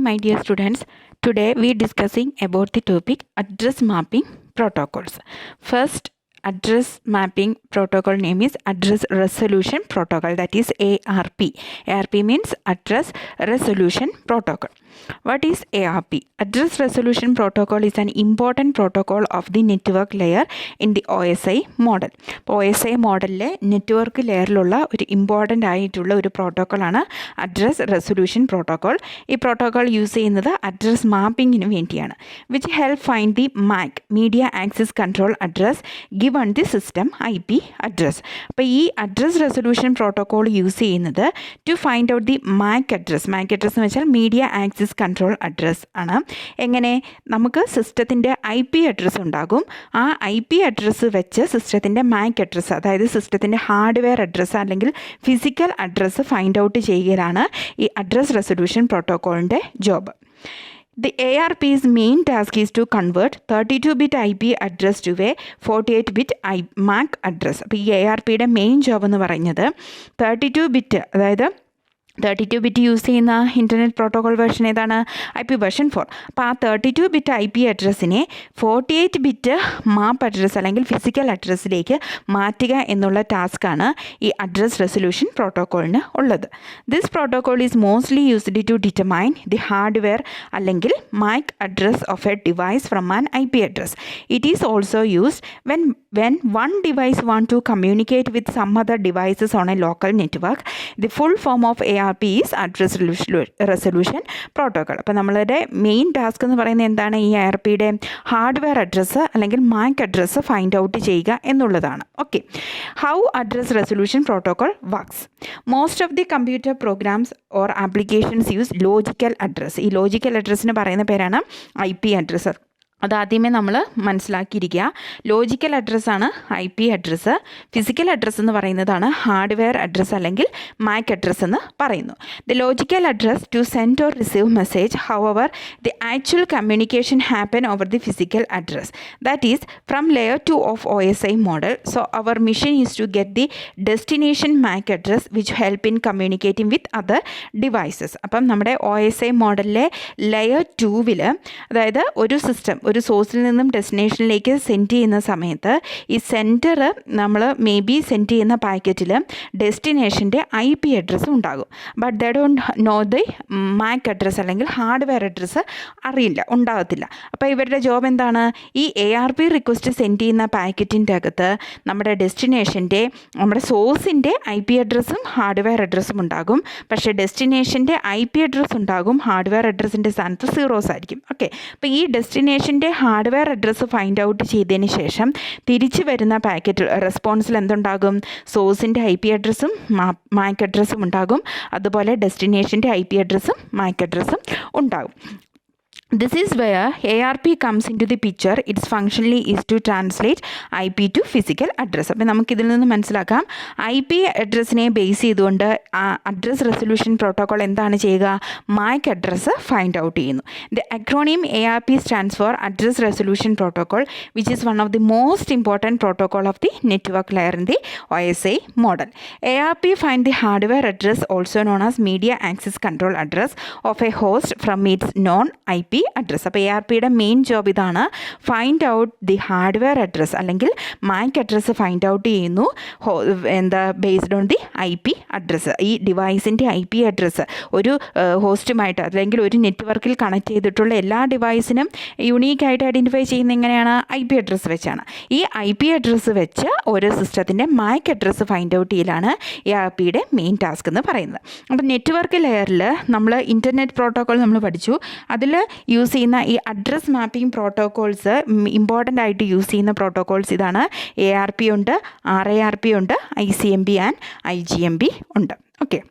my dear students. Today we are discussing about the topic address mapping protocols. First address mapping protocol name is address resolution protocol, that is ARP. ARP means address resolution protocol. What is ARP? Address resolution protocol is an important protocol of the network layer in the OSI model. OSI മോഡലിലെ network ലെയറിലുള്ള ഒരു important ആയിട്ടുള്ള ഒരു പ്രോട്ടോക്കോളാണ് address resolution protocol. ഈ protocol use ചെയ്യുന്നത് address മാപ്പിങ്ങിന് വേണ്ടിയാണ്. Which help find the MAC media access control address given the system IP address. അപ്പോൾ ഈ അഡ്രസ് റെസൊല്യൂഷൻ പ്രോട്ടോക്കോൾ യൂസ് ചെയ്യുന്നത് to find out the MAC address. MAC address എന്ന് വെച്ചാൽ media access control address ആണ്. എങ്ങനെ? നമുക്ക് സിസ്റ്റത്തിൻ്റെ IP അഡ്രസ്സ് ഉണ്ടാകും. ആ IP അഡ്രസ്സ് വെച്ച് സിസ്റ്റത്തിൻ്റെ മാക് അഡ്രസ്സ്, അതായത് സിസ്റ്റത്തിൻ്റെ ഹാർഡ്വെയർ അഡ്രസ്സ് അല്ലെങ്കിൽ ഫിസിക്കൽ അഡ്രസ്സ് ഫൈൻഡ് ഔട്ട് ചെയ്യുകയാണ് ഈ അഡ്രസ് റെസൊല്യൂഷൻ പ്രോട്ടോക്കോളിൻ്റെ job. The ARP's main task is to convert 32-bit IP address to a 48-bit MAC address. അപ്പോൾ ഈ ARPയുടെ മെയിൻ ജോബ് എന്ന് പറയുന്നത് 32-bit, അതായത് 32-bit യൂസ് ചെയ്യുന്ന ഇൻ്റർനെറ്റ് പ്രോട്ടോകോൾ വേർഷൻ ഏതാണ്? IP version 4. അപ്പോൾ ആ 32-bit IP അഡ്രസ്സിനെ 48-bit മാപ്പ് അഡ്രസ്സ് അല്ലെങ്കിൽ ഫിസിക്കൽ അഡ്രസ്സിലേക്ക് മാറ്റുക എന്നുള്ള ടാസ്ക്കാണ് ഈ അഡ്രസ് റെസൊല്യൂഷൻ പ്രോട്ടോക്കോളിന് ഉള്ളത്. This protocol is mostly used to determine the hardware അല്ലെങ്കിൽ MAC address of a device from an IP address. It is also used when one device want to communicate with some other devices on a local network. The full form of ARP is address resolution protocol. അപ്പോൾ നമ്മളുടെ main task എന്ന് പറയുന്നത് എന്താണ്? ഈ ARPയുടെ hardware address അല്ലെങ്കിൽ MAC address find out ചെയ്യുക എന്നുള്ളതാണ്. Okay, how address resolution protocol works? Most of the computer programs or applications use logical address. ഈ ലോജിക്കൽ അഡ്രസ്സിന് പറയുന്ന പേരാണ് IP അഡ്രസ്സ്. അതാദ്യമേ നമ്മൾ മനസ്സിലാക്കിയിരിക്കുക. ലോജിക്കൽ അഡ്രസ്സാണ് IP അഡ്രസ്സ്. ഫിസിക്കൽ അഡ്രസ്സ് എന്ന് പറയുന്നതാണ് ഹാർഡ്വെയർ അഡ്രസ്സ് അല്ലെങ്കിൽ MAC അഡ്രസ്സ് എന്ന് പറയുന്നു. The logical address to send or receive message, however the actual communication happen over the physical address, that is from layer 2 of OSI model. So our mission is to get the destination MAC address which help in communicating with other devices. അപ്പം നമ്മുടെ OSI മോഡലിലെ layer 2-ൽ, അതായത് ഒരു system ഒരു സോഴ്സിൽ നിന്നും ഡെസ്റ്റിനേഷനിലേക്ക് send ചെയ്യുന്ന സമയത്ത് ഈ സെൻറ്റർ നമ്മൾ മേ ബി സെൻഡ് ചെയ്യുന്ന പാക്കറ്റിൽ ഡെസ്റ്റിനേഷൻ്റെ IP അഡ്രസ്സ് ഉണ്ടാകും. But they don't know the MAC address അല്ലെങ്കിൽ ഹാർഡ്വെയർ അഡ്രസ്സ് അറിയില്ല, ഉണ്ടാകത്തില്ല. അപ്പോൾ ഇവരുടെ ജോബ് എന്താണ്? ഈ ARP റിക്വസ്റ്റ് സെൻഡ് ചെയ്യുന്ന പാക്കറ്റിൻ്റെ അകത്ത് നമ്മുടെ ഡെസ്റ്റിനേഷൻ്റെ, നമ്മുടെ സോഴ്സിൻ്റെ IP അഡ്രസ്സും ഹാർഡ്വെയർ അഡ്രസ്സും ഉണ്ടാകും. പക്ഷേ ഡെസ്റ്റിനേഷൻ്റെ IP അഡ്രസ്സ് ഉണ്ടാകും, ഹാർഡ്വെയർ അഡ്രസ്സിൻ്റെ സ്ഥാനത്ത് സീറോസ് ആയിരിക്കും. ഓക്കെ, അപ്പോൾ ഈ ഡെസ്റ്റിനേഷൻ്റെ ഹാർഡ്വെയർ അഡ്രസ്സ് ഫൈൻഡ് ഔട്ട് ചെയ്തതിന് ശേഷം തിരിച്ചു വരുന്ന പാക്കറ്റ് റെസ്പോൺസിൽ എന്തുണ്ടാകും? സോഴ്സിൻ്റെ IP അഡ്രസ്സും MAC അഡ്രസ്സും ഉണ്ടാകും. അതുപോലെ ഡെസ്റ്റിനേഷൻ്റെ IP അഡ്രസ്സും MAC അഡ്രസ്സും ഉണ്ടാകും. This is where ARP comes into the picture. Its functionally is to translate IP to physical address. അപ്പോൾ നമുക്കിതിൽ നിന്ന് മനസ്സിലാക്കാം, IP അഡ്രസ്സിനെ ബേസ് ചെയ്തുകൊണ്ട് അഡ്രസ് റെസൊല്യൂഷൻ പ്രോട്ടോക്കോൾ എന്താണ് ചെയ്യുക? MAC അഡ്രസ്സ് ഫൈൻഡ് ഔട്ട് ചെയ്യുന്നു. The acronym ARP stands for address resolution protocol, which is one of the most important protocol of the network layer in the OSI model. ARP find the hardware address, also known as media access control address of A host from it's non IP address. അപ്പോൾ ARPയുടെ main job ഇതാണ്, find out the hardware address അല്ലെങ്കിൽ MAC address find out ചെയ്യുന്നു. Based on the IP address. ഈ ഡിവൈസിൻ്റെ IP address ഒരു ഹോസ്റ്റുമായിട്ട് അല്ലെങ്കിൽ ഒരു നെറ്റ്വർക്കിൽ connect ചെയ്തിട്ടുള്ള എല്ലാ ഡിവൈസിനും യുണീക്കായിട്ട് ഐഡൻറ്റിഫൈ ചെയ്യുന്ന എങ്ങനെയാണ്? IP അഡ്രസ്സ് വെച്ചാണ്. ഈ IP അഡ്രസ്സ് വെച്ച് ഓരോ സിസ്റ്റത്തിൻ്റെ MAC അഡ്രസ്സ് ഫൈൻഡ് ഔട്ട് ചെയ്യലാണ് ARPയുടെ മെയിൻ ടാസ്ക് എന്ന് പറയുന്നത്. അപ്പോൾ നെറ്റ്വർക്ക് ലെയറിൽ നമ്മൾ ഇൻ്റർനെറ്റ് പ്രോട്ടോക്കോൾ നമ്മൾ പഠിച്ചു. അതിൽ യൂസ് ചെയ്യുന്ന ഈ അഡ്രസ് മാപ്പിംഗ് പ്രോട്ടോക്കോൾസ്, ഇമ്പോർട്ടൻ്റ് ആയിട്ട് യൂസ് ചെയ്യുന്ന പ്രോട്ടോക്കോൾസ് ഇതാണ്. ARP ഉണ്ട്, RARP ഉണ്ട്, ICMP ആൻഡ് IGMP ഉണ്ട്. Okay,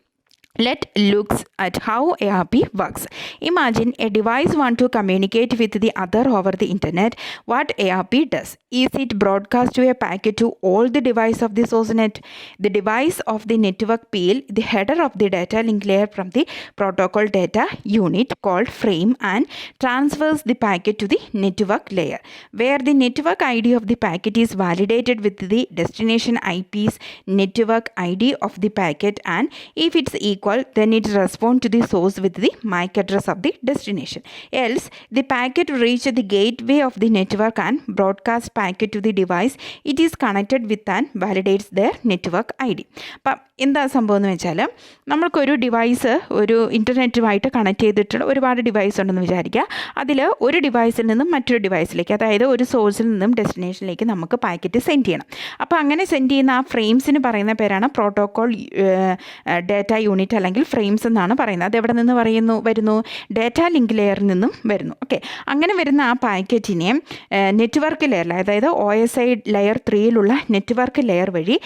let's look at how ARP works. Imagine a device want to communicate with the other over the internet. What ARP does is it broadcast to a packet to all the device of the source net. The device of the network peel the header of the data link layer from the protocol data unit called frame and transfers the packet to the network layer, where the network ID of the packet is validated with the destination IP's network ID of the packet, and if it's equal, then it responds to the source with the MAC address of the destination. Else, the packet reach the gateway of the network and broadcast packet to the device it is connected with and validates their network ID. അപ്പം എന്താ സംഭവം എന്ന് വെച്ചാൽ നമ്മൾക്കൊരു device ഒരു ഇൻ്റർനെറ്റുമായിട്ട് connect ചെയ്തിട്ടുള്ള ഒരുപാട് device ഉണ്ടെന്ന് വിചാരിക്കുക. അതിൽ ഒരു ഡിവൈസിൽ നിന്നും മറ്റൊരു ഡിവൈസിലേക്ക്, അതായത് ഒരു സോഴ്സിൽ നിന്നും ഡെസ്റ്റിനേഷനിലേക്ക് നമുക്ക് പാക്കറ്റ് സെൻഡ് ചെയ്യണം. അപ്പോൾ അങ്ങനെ സെൻഡ് ചെയ്യുന്ന ആ ഫ്രെയിംസിന് പറയുന്ന പേരാണ് പ്രോട്ടോകോൾ ഡാറ്റ യൂണിറ്റ് അല്ലെങ്കിൽ ഫ്രെയിംസ് എന്നാണ് പറയുന്നത്. അത് എവിടെ നിന്ന് വരുന്നു? ഡാറ്റ ലിങ്ക് ലെയറിൽ നിന്നും വരുന്നു. ഓക്കെ, അങ്ങനെ വരുന്ന ആ പാക്കറ്റിനെ നെറ്റ്വർക്ക് ലെയറിൽ, അതായത് OSI ലെയർ 3യിലുള്ള നെറ്റ്വർക്ക് ലെയർ വഴി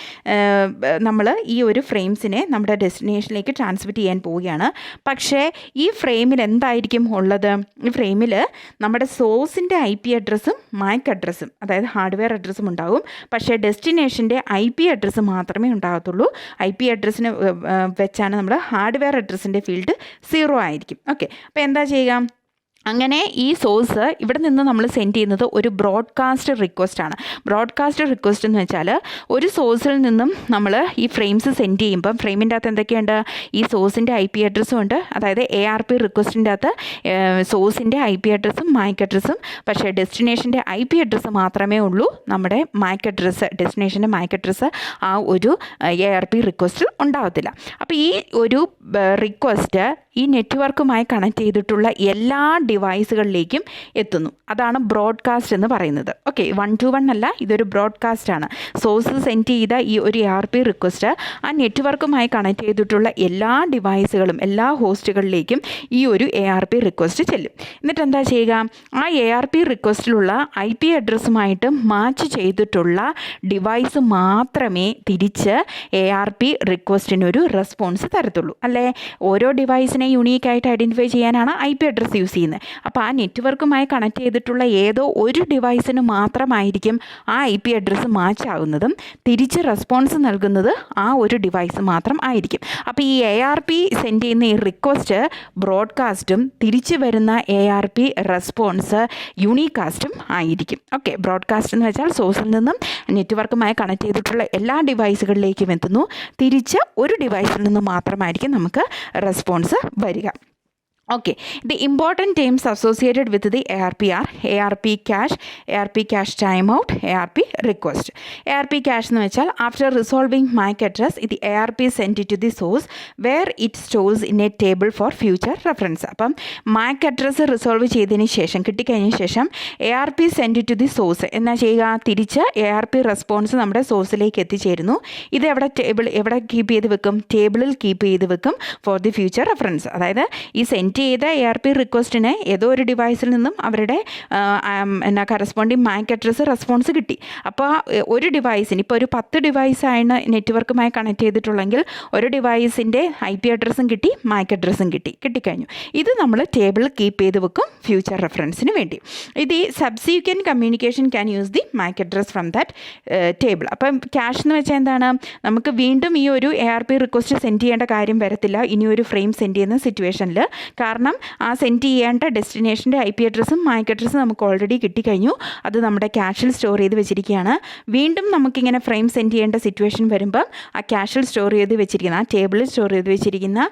നമ്മൾ ഈ ഒരു ഫ്രെയിംസിനെ നമ്മുടെ ഡെസ്റ്റിനേഷനിലേക്ക് ട്രാൻസ്മിറ്റ് ചെയ്യാൻ പോവുകയാണ്. പക്ഷേ ഈ ഫ്രെയിമിൽ എന്തായിരിക്കും ഉള്ളത്? ഈ ഫ്രെയിമിൽ നമ്മുടെ സോഴ്സിൻ്റെ IP അഡ്രസ്സും MAC അഡ്രസ്സും, അതായത് ഹാർഡ്വെയർ അഡ്രസ്സും ഉണ്ടാകും. പക്ഷേ ഡെസ്റ്റിനേഷൻ്റെ IP അഡ്രസ്സ് മാത്രമേ ഉണ്ടാകത്തുള്ളൂ. IP അഡ്രസ്സിന് വെച്ചാണ് നമ്മൾ ഹാർഡ്വെയർ അഡ്രസ്സിൻ്റെ ഫീൽഡ് 0 ആയിരിക്കും. ഓക്കെ, അപ്പോൾ എന്താ ചെയ്യുക? അങ്ങനെ ഈ സോഴ്സ് ഇവിടെ നിന്ന് നമ്മൾ സെൻഡ് ചെയ്യുന്നത് ഒരു ബ്രോഡ്കാസ്റ്റ് റിക്വസ്റ്റ് ആണ്. ബ്രോഡ്കാസ്റ്റ് റിക്വസ്റ്റ് എന്ന് വെച്ചാൽ ഒരു സോഴ്സിൽ നിന്നും നമ്മൾ ഈ ഫ്രെയിംസ് സെൻഡ് ചെയ്യുമ്പം ഫ്രെയിമിൻ്റെ അകത്ത് എന്തൊക്കെയുണ്ട്? ഈ സോഴ്സിൻ്റെ IP അഡ്രസ്സും ഉണ്ട്. അതായത് ARP റിക്വസ്റ്റിൻ്റെ അകത്ത് സോഴ്സിൻ്റെ IP അഡ്രസ്സും MAC അഡ്രസ്സും, പക്ഷേ ഡെസ്റ്റിനേഷൻ്റെ IP അഡ്രസ്സ് മാത്രമേ ഉള്ളൂ. നമ്മുടെ MAC അഡ്രസ്സ്, ഡെസ്റ്റിനേഷൻ്റെ MAC അഡ്രസ്സ് ആ ഒരു ARP റിക്വസ്റ്റിൽ ഉണ്ടാകത്തില്ല. അപ്പോൾ ഈ ഒരു റിക്വസ്റ്റ് ഈ നെറ്റ്വർക്കുമായി കണക്ട് ചെയ്തിട്ടുള്ള എല്ലാ ഡിവൈസുകളിലേക്കും എത്തുന്നു. അതാണ് ബ്രോഡ്കാസ്റ്റ് എന്ന് പറയുന്നത്. ഓക്കെ, 1 to 1 അല്ല, ഇതൊരു ബ്രോഡ്കാസ്റ്റ് ആണ്. സോഴ്സ് സെൻഡ് ചെയ്ത ഈ ഒരു ARP റിക്വസ്റ്റ് ആ നെറ്റ്വർക്കുമായി കണക്ട് ചെയ്തിട്ടുള്ള എല്ലാ ഡിവൈസുകളും, എല്ലാ ഹോസ്റ്റുകളിലേക്കും ഈ ഒരു ARP റിക്വസ്റ്റ് ചെല്ലും. എന്നിട്ട് എന്താ ചെയ്യുക? ആ ARP റിക്വസ്റ്റിലുള്ള IP അഡ്രസ്സുമായിട്ട് മാച്ച് ചെയ്തിട്ടുള്ള ഡിവൈസ് മാത്രമേ തിരിച്ച് ARP റിക്വസ്റ്റിനൊരു റെസ്പോൺസ് തരത്തുള്ളൂ. അല്ലേ? ഓരോ ഡിവൈസിനെ യുണീക്കായിട്ട് ഐഡൻറ്റിഫൈ ചെയ്യാനാണ് IP അഡ്രസ്സ് യൂസ് ചെയ്യുന്നത്. അപ്പോൾ ആ നെറ്റ്വർക്കുമായി കണക്ട് ചെയ്തിട്ടുള്ള ഏതോ ഒരു ഡിവൈസിന് മാത്രമായിരിക്കും ആ IP അഡ്രസ്സ് മാച്ച് ആകുന്നതും തിരിച്ച് റെസ്പോൺസ് നൽകുന്നത് ആ ഒരു ഡിവൈസ് മാത്രം ആയിരിക്കും. അപ്പോൾ ഈ ARP സെൻഡ് ചെയ്യുന്ന ഈ റിക്വസ്റ്റ് ബ്രോഡ്കാസ്റ്റും തിരിച്ച് വരുന്ന ARP റെസ്പോൺസ് യൂണീകാസ്റ്റും ആയിരിക്കും. ഓക്കെ, ബ്രോഡ്കാസ്റ്റ് എന്ന് വെച്ചാൽ സോഴ്സിൽ നിന്നും നെറ്റ്വർക്കുമായി കണക്ട് ചെയ്തിട്ടുള്ള എല്ലാ ഡിവൈസുകളിലേക്കും എത്തുന്നു. തിരിച്ച് ഒരു ഡിവൈസിൽ നിന്ന് മാത്രമായിരിക്കും നമുക്ക് റെസ്പോൺസ് വരിക. Okay, the important terms associated with the ARP are ARP cache timeout, ARP request. ARP cache എന്ന് വെച്ചാൽ after resolving MAC address, the ARP sent it to the source where it stores in a table for future reference. അപ്പം MAC address resolve ചെയ്തതിന് ശേഷം, കിട്ടിക്കഴിഞ്ഞ ശേഷം ARP sent it to the source എന്നാ ചെയ്യുക? തിരിച്ച് ARP response നമ്മുടെ സോഴ്സിലേക്ക് എത്തിച്ചേരുന്നു. ഇത് എവിടെ കീപ്പ് ചെയ്ത് വെക്കും? ടേബിളിൽ കീപ്പ് ചെയ്ത് വെക്കും ഫോർ ദി ഫ്യൂച്ചർ റെഫറൻസ്. അതായത് ഈ സെൻഡ് ചെയ്ത ARP റിക്വസ്റ്റിന് ഏതോ ഒരു ഡിവൈസിൽ നിന്നും അവരുടെ കറസ്പോണ്ടിങ് MAC അഡ്രസ്സ് റെസ്പോൺസ് കിട്ടി. അപ്പോൾ ഒരു ഡിവൈസിന്, ഇപ്പോൾ ഒരു 10 ഡിവൈസാണ് നെറ്റ്വർക്കുമായി കണക്ട് ചെയ്തിട്ടുള്ളെങ്കിൽ ഒരു ഡിവൈസിൻ്റെ IP അഡ്രസ്സും കിട്ടി, MAC അഡ്രസ്സും കിട്ടിക്കഴിഞ്ഞു. ഇത് നമ്മൾ ടേബിളിൽ കീപ്പ് ചെയ്ത് വെക്കും ഫ്യൂച്ചർ റെഫറൻസിന് വേണ്ടി. ഇത് ഈ subsequent communication can use the MAC address from that table. അപ്പം ക്യാഷ് എന്ന് വെച്ചാൽ എന്താണ്? നമുക്ക് വീണ്ടും ഈ ഒരു ARP റിക്വസ്റ്റ് സെൻഡ് ചെയ്യേണ്ട കാര്യം വരത്തില്ല ഇനി ഒരു ഫ്രെയിം സെൻഡ് ചെയ്യുന്ന സിറ്റുവേഷനിൽ. കാരണം ആ സെൻഡ് ചെയ്യേണ്ട ഡെസ്റ്റിനേഷൻ്റെ IP അഡ്രസ്സും MAC അഡ്രസ്സും നമുക്ക് ഓൾറെഡി കിട്ടിക്കഴിഞ്ഞു. അത് നമ്മുടെ ക്യാഷിൽ സ്റ്റോർ ചെയ്ത് വെച്ചിരിക്കുകയാണ്. വീണ്ടും നമുക്കിങ്ങനെ ഫ്രെയിം സെൻഡ് ചെയ്യേണ്ട സിറ്റുവേഷൻ വരുമ്പം ആ ക്യാഷിൽ സ്റ്റോർ ചെയ്ത് വെച്ചിരിക്കുന്ന, ആ ടേബിളിൽ സ്റ്റോർ ചെയ്ത് വെച്ചിരിക്കുന്ന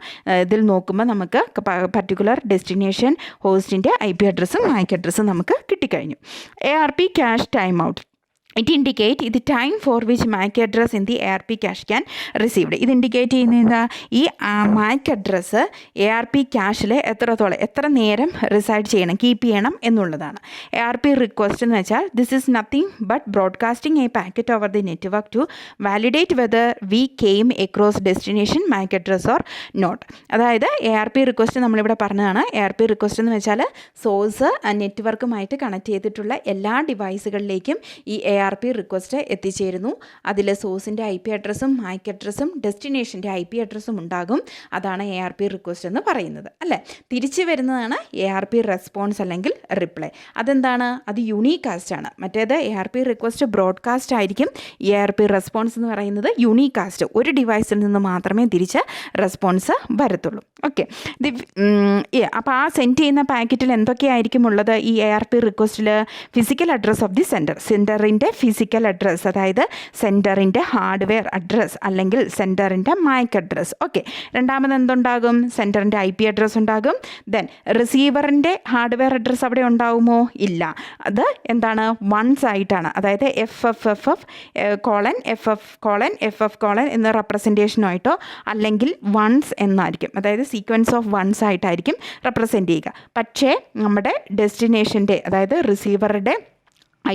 ഇതിൽ നോക്കുമ്പോൾ നമുക്ക് പർട്ടിക്കുലർ ഡെസ്റ്റിനേഷൻ ഹോസ്റ്റിൻ്റെ IP അഡ്രസ്സും MAC അഡ്രസ്സും നമുക്ക് കിട്ടിക്കഴിഞ്ഞു. ARP cache timeout. It indicates the time for which MAC address in the ARP cache can received. ഇത് ഇൻഡിക്കേറ്റ് ചെയ്യുന്നത് ഈ MAC അഡ്രസ്സ് ARP ക്യാഷിൽ എത്ര നേരം റിസൈഡ് ചെയ്യണം, കീപ്പ് ചെയ്യണം എന്നുള്ളതാണ്. ARP റിക്വസ്റ്റ് എന്ന് വെച്ചാൽ this is nothing but broadcasting a packet over the network to validate whether we came across destination MAC address or not. അതായത് ARP റിക്വസ്റ്റ് നമ്മളിവിടെ പറഞ്ഞതാണ്. ARP റിക്വസ്റ്റ് എന്ന് വെച്ചാൽ സോഴ്സ് നെറ്റ്വർക്കുമായിട്ട് കണക്ട് ചെയ്തിട്ടുള്ള എല്ലാ ഡിവൈസുകളിലേക്കും ഈ ARP റിക്വസ്റ്റ് എത്തിച്ചേരുന്നു. അതിൽ സോഴ്സിൻ്റെ IP അഡ്രസ്സും MAC അഡ്രസ്സും ഡെസ്റ്റിനേഷൻ്റെ IP അഡ്രസ്സും ഉണ്ടാകും. അതാണ് ARP റിക്വസ്റ്റ് എന്ന് പറയുന്നത്. അല്ലേ? തിരിച്ചു വരുന്നതാണ് ARP റെസ്പോൺസ് അല്ലെങ്കിൽ റിപ്ലൈ. അതെന്താണ്? അത് യൂണീകാസ്റ്റ് ആണ്. മറ്റേത് ARP റിക്വസ്റ്റ് ബ്രോഡ്കാസ്റ്റ് ആയിരിക്കും. ARP റെസ്പോൺസ് എന്ന് പറയുന്നത് യൂണീകാസ്റ്റ്. ഒരു ഡിവൈസിൽ നിന്ന് മാത്രമേ തിരിച്ച് റെസ്പോൺസ് വരത്തുള്ളൂ. ഓക്കെ, അപ്പോൾ ആ സെൻഡ് ചെയ്യുന്ന പാക്കറ്റിൽ എന്തൊക്കെയായിരിക്കും ഉള്ളത്? ഈ ARP റിക്വസ്റ്റിൽ ഫിസിക്കൽ അഡ്രസ് ഓഫ് ദി സെൻറ്ററിൻ്റെ ഫിസിക്കൽ അഡ്രസ്സ്, അതായത് സെൻറ്ററിൻ്റെ ഹാർഡ്വെയർ അഡ്രസ്സ് അല്ലെങ്കിൽ സെൻറ്ററിൻ്റെ മാക് അഡ്രസ്സ്. ഓക്കെ, രണ്ടാമത് എന്തുണ്ടാകും? സെൻറ്ററിൻ്റെ IP അഡ്രസ്സ് ഉണ്ടാകും. ദെൻ റിസീവറിൻ്റെ ഹാർഡ്വെയർ അഡ്രസ്സ് അവിടെ ഉണ്ടാകുമോ? ഇല്ല. അത് എന്താണ്? വൺസ് ആയിട്ടാണ്. അതായത് FF:FF:FF: എന്ന റെപ്രസെൻറ്റേഷനായിട്ടോ അല്ലെങ്കിൽ വൺസ് എന്നായിരിക്കും, അതായത് സീക്വൻസ് ഓഫ് വൺസ് ആയിട്ടായിരിക്കും റെപ്രസെൻറ്റ് ചെയ്യുക. പക്ഷേ നമ്മുടെ ഡെസ്റ്റിനേഷൻ്റെ, അതായത് റിസീവറുടെ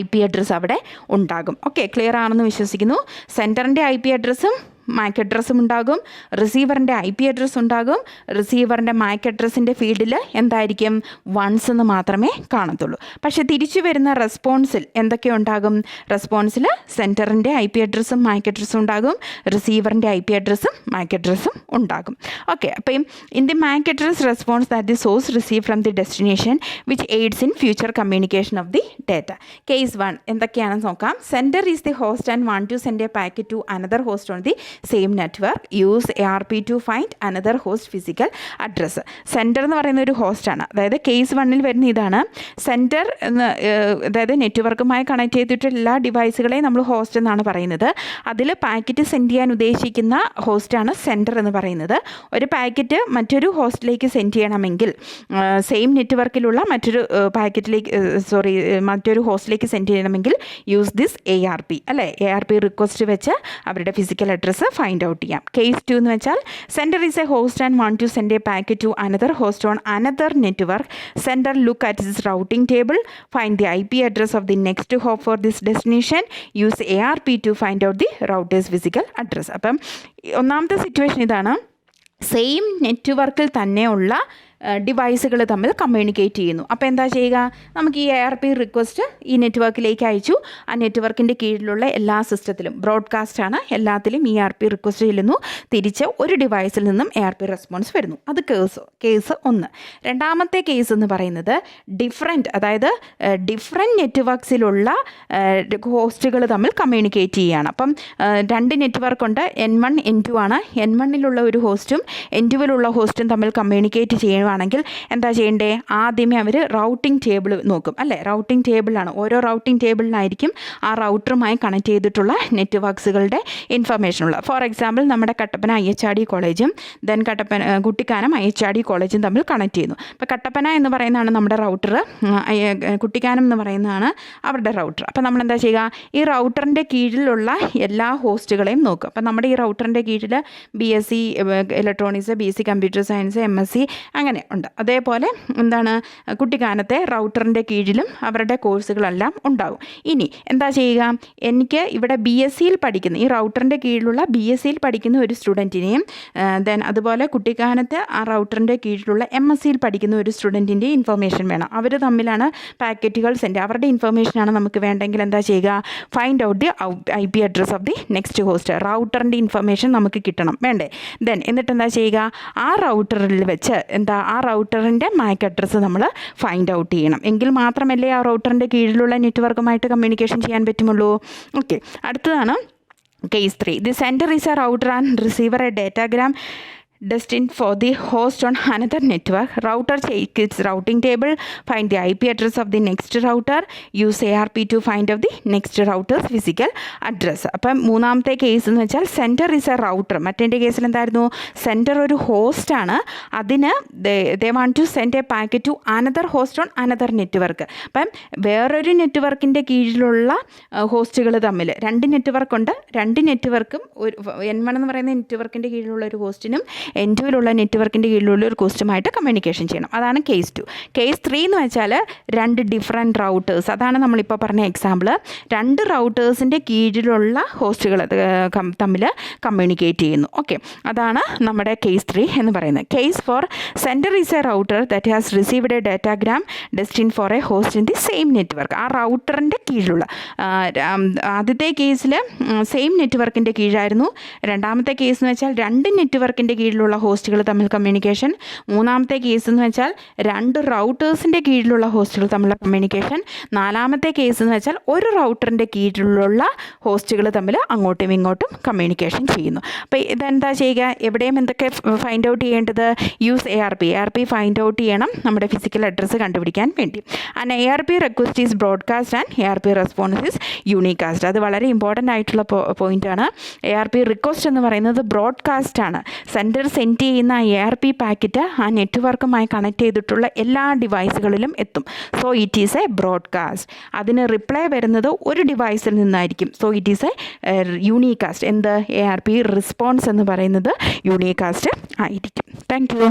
IP അഡ്രസ്സ് അവിടെ ഉണ്ടാകും. ഓക്കെ, ക്ലിയർ ആണെന്ന് വിശ്വസിക്കുന്നു. സെൻറ്ററിൻ്റെ IP അഡ്രസ്സും മാക് അഡ്രസ്സും ഉണ്ടാകും, റിസീവറിൻ്റെ IP അഡ്രസ്സ് ഉണ്ടാകും. റിസീവറിൻ്റെ മാക് അഡ്രസ്സിൻ്റെ ഫീൽഡിൽ എന്തായിരിക്കും? വൺസ് എന്ന് മാത്രമേ കാണത്തുള്ളൂ. പക്ഷേ തിരിച്ചു വരുന്ന റെസ്പോൺസിൽ എന്തൊക്കെ ഉണ്ടാകും? റെസ്പോൺസിൽ സെൻറ്ററിൻ്റെ IP അഡ്രസ്സും മാക് അഡ്രസ്സും ഉണ്ടാകും, റിസീവറിൻ്റെ IP അഡ്രസ്സും മാക് അഡ്രസ്സും ഉണ്ടാകും. ഓക്കെ, അപ്പം in the MAC address response that the source receive from the destination which aids in future communication of the data. Case 1 എന്തൊക്കെയാണെന്ന് നോക്കാം. Sender is the host and want to send a packet to another host on the same network. Use ARP to find another host physical address. Sender എന്ന് പറയുന്ന ഒരു ഹോസ്റ്റാണ്. അതായത് case 1 വരുന്ന ഇതാണ്. Centre എന്ന്, അതായത് നെറ്റ്വർക്കുമായി കണക്ട് ചെയ്തിട്ടുള്ള എല്ലാ ഡിവൈസുകളെയും നമ്മൾ ഹോസ്റ്റ് എന്നാണ് പറയുന്നത്. അതിൽ പാക്കറ്റ് സെൻഡ് ചെയ്യാൻ ഉദ്ദേശിക്കുന്ന ഹോസ്റ്റാണ് സെൻറ്റർ എന്ന് പറയുന്നത്. ഒരു പാക്കറ്റ് മറ്റൊരു ഹോസ്റ്റിലേക്ക് സെൻഡ് ചെയ്യണമെങ്കിൽ സെയിം നെറ്റ്വർക്കിലുള്ള മറ്റൊരു ഹോസ്റ്റിലേക്ക് സെൻഡ് ചെയ്യണമെങ്കിൽ യൂസ് ദിസ് ARP, അല്ലേ? ARP റിക്വസ്റ്റ് വെച്ച് അവരുടെ ഫിസിക്കൽ അഡ്രസ്സ് ഫൈൻഡ് ഔട്ട് ചെയ്യാം. കേസ് 2 എന്ന് വെച്ചാൽ sender is a host and want to send a packet to another host on another network. Sender look at this routing table, find the IP address of the next hop for this destination, use ARP to find out the router's physical address. അപ്പം ഒന്നാമത്തെ situation ഇതാണ്. Same നെറ്റ്വർക്കിൽ തന്നെയുള്ള ഡിവൈസുകൾ തമ്മിൽ communicate ചെയ്യുന്നു. അപ്പോൾ എന്താ ചെയ്യുക? നമുക്ക് ഈ ARP റിക്വസ്റ്റ് ഈ നെറ്റ്വർക്കിലേക്ക് അയച്ചു. ആ നെറ്റ്വർക്കിൻ്റെ കീഴിലുള്ള എല്ലാ സിസ്റ്റത്തിലും ബ്രോഡ്കാസ്റ്റാണ്, എല്ലാത്തിലും ARP റിക്വസ്റ്റ് ചെല്ലുന്നു. തിരിച്ച് ഒരു ഡിവൈസിൽ നിന്നും ARP റെസ്പോൺസ് വരുന്നു. അത് കേസ് 1. രണ്ടാമത്തെ കേസ് എന്ന് പറയുന്നത് അതായത് ഡിഫറെൻറ്റ് നെറ്റ്വർക്ക്സിലുള്ള ഹോസ്റ്റുകൾ തമ്മിൽ കമ്മ്യൂണിക്കേറ്റ് ചെയ്യുകയാണ്. അപ്പം 2 നെറ്റ്വർക്കുണ്ട്. N1 N2 ആണ്. N1ലുള്ള ഒരു ഹോസ്റ്റും N2ലുള്ള ഹോസ്റ്റും തമ്മിൽ കമ്മ്യൂണിക്കേറ്റ് ചെയ്യുക ആണെങ്കിൽ എന്താ ചെയ്യേണ്ടേ? ആദ്യമേ അവർ റൗട്ടിംഗ് ടേബിൾ നോക്കും, അല്ലേ? റൗട്ടിംഗ് ടേബിളാണ്. ഓരോ റൗട്ടിംഗ് ടേബിളിനായിരിക്കും ആ റൗട്ടറുമായി കണക്ട് ചെയ്തിട്ടുള്ള നെറ്റ്വർക്ക്സുകളുടെ ഇൻഫർമേഷൻ ഉള്ളത്. ഫോർ എക്സാമ്പിൾ, നമ്മുടെ കട്ടപ്പന IHRD കോളേജും ദെൻ കുട്ടിക്കാനം IHRD കോളേജും തമ്മിൽ കണക്ട് ചെയ്യുന്നു. അപ്പോൾ കട്ടപ്പന എന്ന് പറയുന്നതാണ് നമ്മുടെ റൗട്ടർ, കുട്ടിക്കാനം എന്ന് പറയുന്നതാണ് അവരുടെ റൗട്ടർ. അപ്പോൾ നമ്മൾ എന്താ ചെയ്യുക? ഈ റൗട്ടറിൻ്റെ കീഴിലുള്ള എല്ലാ ഹോസ്റ്റുകളെയും നോക്കും. അപ്പോൾ നമ്മുടെ ഈ റൗട്ടറിൻ്റെ കീഴിൽ BSc electronics, BSc computer science, MSc അങ്ങനെ ഉണ്ട്. അതേപോലെ എന്താണ്, കുട്ടിക്കാനത്തെ റൗട്ടറിൻ്റെ കീഴിലും അവരുടെ കോഴ്സുകളെല്ലാം ഉണ്ടാകും. ഇനി എന്താ ചെയ്യുക? എനിക്ക് ഇവിടെ BScയിൽ പഠിക്കുന്ന, ഈ റൗട്ടറിൻ്റെ കീഴിലുള്ള BScയിൽ പഠിക്കുന്ന ഒരു സ്റ്റുഡൻറ്റിനെയും ദെൻ അതുപോലെ കുട്ടിക്കാനത്തെ ആ റൗട്ടറിൻ്റെ കീഴിലുള്ള MScയിൽ പഠിക്കുന്ന ഒരു സ്റ്റുഡൻറ്റിൻ്റെ ഇൻഫർമേഷൻ വേണം. അവർ തമ്മിലാണ് പാക്കറ്റുകൾ അവരുടെ ഇൻഫർമേഷനാണ് നമുക്ക് വേണ്ടെങ്കിൽ എന്താ ചെയ്യുക? Find out the IP address of the next host. റൗട്ടറിൻ്റെ ഇൻഫർമേഷൻ നമുക്ക് കിട്ടണം, വേണ്ടേ? ദെൻ എന്നിട്ട് എന്താ ചെയ്യുക? ആ റൗട്ടറിൽ വെച്ച് ആ റൗട്ടറിൻ്റെ MAC അഡ്രസ്സ് നമ്മൾ ഫൈൻഡ് ഔട്ട് ചെയ്യണം. എങ്കിൽ മാത്രമല്ലേ ആ റൗട്ടറിൻ്റെ കീഴിലുള്ള നെറ്റ്വർക്കുമായിട്ട് കമ്മ്യൂണിക്കേഷൻ ചെയ്യാൻ പറ്റുമുള്ളൂ. ഓക്കെ, അടുത്തതാണ് case 3. The centre is a router and receiver A datagram destined for the host on another network. Router checks its routing table, find the IP address of the next router, use ARP to find out the next router's physical address. അപ്പം മൂന്നാമത്തെ case എന്ന് വെച്ചാൽ sender is a router. മറ്റേ കേസിൽ എന്തായിരുന്നു? Centre ഒരു ഹോസ്റ്റാണ്. അതിന് they want to send a packet to another host on another network. അപ്പം വേറൊരു നെറ്റ്വർക്കിൻ്റെ കീഴിലുള്ള ഹോസ്റ്റുകൾ തമ്മിൽ 2 നെറ്റ്വർക്കുണ്ട്. 2 നെറ്റ്വർക്കും N1 എന്ന് പറയുന്ന നെറ്റ്വർക്കിൻ്റെ കീഴിലുള്ള ഒരു ഹോസ്റ്റിനും N2ലുള്ള നെറ്റ്വർക്കിൻ്റെ കീഴിലുള്ള ഒരു ഹോസ്റ്റുമായിട്ട് കമ്മ്യൂണിക്കേഷൻ ചെയ്യണം. അതാണ് കേസ് 2. കേസ് 3 എന്ന് വെച്ചാൽ 2 ഡിഫറെൻറ്റ് റൗട്ടേഴ്സ്. അതാണ് നമ്മളിപ്പോൾ പറഞ്ഞ എക്സാമ്പിൾ. 2 റൗട്ടേഴ്സിൻ്റെ കീഴിലുള്ള ഹോസ്റ്റുകൾ തമ്മിൽ കമ്മ്യൂണിക്കേറ്റ് ചെയ്യുന്നു. ഓക്കെ, അതാണ് നമ്മുടെ കേസ് 3 എന്ന് പറയുന്നത്. Case 4, sender is a router that has received a datagram destined for a host in the same network. ആ റൗട്ടറിൻ്റെ കീഴിലുള്ള ആദ്യത്തെ കേസിൽ സെയിം നെറ്റ്വർക്കിൻ്റെ കീഴായിരുന്നു. രണ്ടാമത്തെ കേസ് എന്ന് വെച്ചാൽ 2 നെറ്റ്വർക്കിൻ്റെ കീഴിലുള്ള കീഴിലുള്ള ഹോസ്റ്റുകൾ തമ്മിൽ കമ്മ്യൂണിക്കേഷൻ. മൂന്നാമത്തെ കേസ് എന്ന് വെച്ചാൽ 2 റൗട്ടേഴ്സിൻ്റെ കീഴിലുള്ള ഹോസ്റ്റുകൾ തമ്മിലുള്ള കമ്മ്യൂണിക്കേഷൻ. നാലാമത്തെ കേസ് എന്ന് വെച്ചാൽ ഒരു റൗട്ടറിൻ്റെ കീഴിലുള്ള ഹോസ്റ്റുകൾ തമ്മിൽ അങ്ങോട്ടും ഇങ്ങോട്ടും കമ്മ്യൂണിക്കേഷൻ ചെയ്യുന്നു. അപ്പോൾ ഇതെന്താ ചെയ്യുക, എവിടെയും എന്തൊക്കെ ഫൈൻഡ് ഔട്ട് ചെയ്യേണ്ടത്, യൂസ് ARP ഫൈൻഡ് ഔട്ട് ചെയ്യണം നമ്മുടെ ഫിസിക്കൽ അഡ്രസ്സ് കണ്ടുപിടിക്കാൻ വേണ്ടി. And ARP request is broadcast and ARP response is unicast. അത് വളരെ ഇമ്പോർട്ടൻ്റ് ആയിട്ടുള്ള പോയിൻ്റാണ്. ARP റിക്വസ്റ്റ് എന്ന് പറയുന്നത് ബ്രോഡ്കാസ്റ്റ് ആണ്. സെൻഡർ സെൻഡ് ചെയ്യുന്ന ARP പാക്കറ്റ് ആ നെറ്റ്വർക്കുമായി കണക്ട് ചെയ്തിട്ടുള്ള എല്ലാ ഡിവൈസുകളിലും എത്തും. So it is a broadcast. അതിന് റിപ്ലൈ വരുന്നത് ഒരു ഡിവൈസിൽ നിന്നായിരിക്കും. So it is a unicast. എന്ത്, ARP റെസ്പോൺസ് എന്ന് പറയുന്നത് യൂണികാസ്റ്റ് ആയിരിക്കും. Thank U.